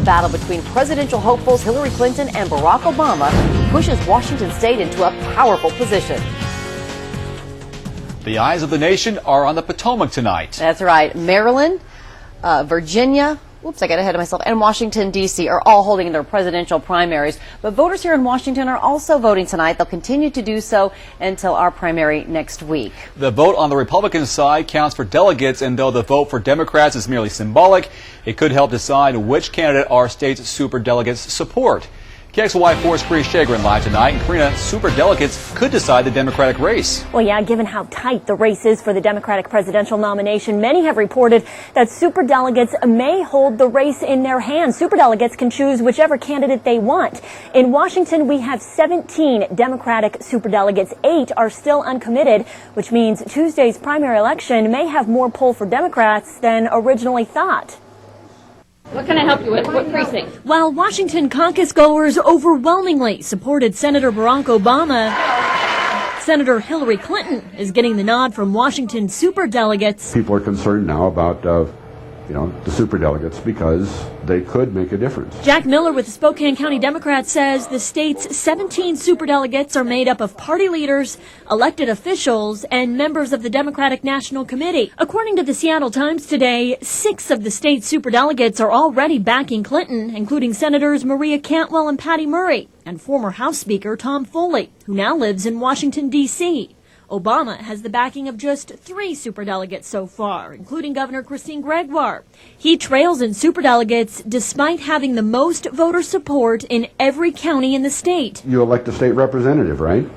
The battle between presidential hopefuls Hillary Clinton and Barack Obama pushes Washington state into a powerful position. The eyes of the nation are on the Potomac tonight. That's right. Maryland, Virginia, I got ahead of myself, and Washington, D.C. are all holding their presidential primaries. But voters here in Washington are also voting tonight. They'll continue to do so until our primary next week. The vote on the Republican side counts for delegates, and though the vote for Democrats is merely symbolic, it could help decide which candidate our state's superdelegates support. KXLY4's Karina Shagren live tonight. And Karina, superdelegates could decide the Democratic race. Well, yeah, given how tight the race is for the Democratic presidential nomination, many have reported that superdelegates may hold the race in their hands. Superdelegates can choose whichever candidate they want. In Washington, we have 17 Democratic superdelegates. 8 are still uncommitted, which means Tuesday's primary election may have more pull for Democrats than originally thought. What can I help you with? What precinct? While Washington caucus goers overwhelmingly supported Senator Barack Obama, Senator Hillary Clinton is getting the nod from Washington superdelegates. People are concerned now about, the superdelegates because they could make a difference. Jack Miller with the Spokane County Democrats says the state's 17 superdelegates are made up of party leaders, elected officials, and members of the Democratic National Committee. According to the Seattle Times today, 6 of the state's superdelegates are already backing Clinton, including Senators Maria Cantwell and Patty Murray, and former House Speaker Tom Foley, who now lives in Washington, D.C. Obama has the backing of just 3 superdelegates so far, including Governor Christine Gregoire. He trails in superdelegates despite having the most voter support in every county in the state. You elect a state representative, right?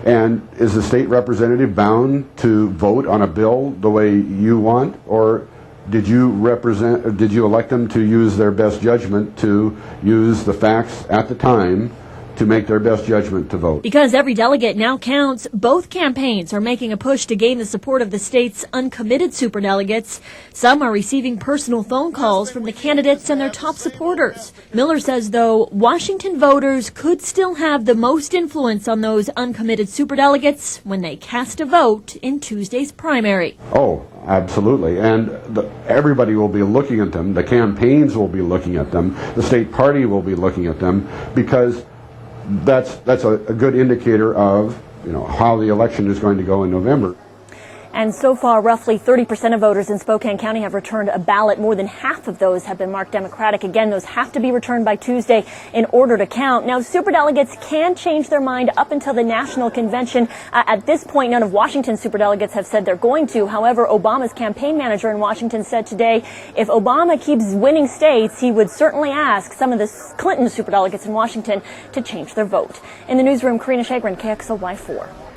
And is the state representative bound to vote on a bill the way you want, or did you elect them to use their best judgment, to use the facts at the time to make their best judgment to vote? Because every delegate now counts, both campaigns are making a push to gain the support of the state's uncommitted superdelegates. Some are receiving personal phone calls from the candidates and their top supporters. Miller says, though, Washington voters could still have the most influence on those uncommitted superdelegates when they cast a vote in Tuesday's primary. Oh, absolutely. And everybody will be looking at them. The campaigns will be looking at them. The state party will be looking at them, because that's a good indicator of how the election is going to go in November. And so far, roughly 30% of voters in Spokane County have returned a ballot. More than half of those have been marked Democratic. Again, those have to be returned by Tuesday in order to count. Now, superdelegates can change their mind up until the national convention. At this point, none of Washington's superdelegates have said they're going to. However, Obama's campaign manager in Washington said today, if Obama keeps winning states, he would certainly ask some of the Clinton superdelegates in Washington to change their vote. In the newsroom, Karina Shagren, KXLY4.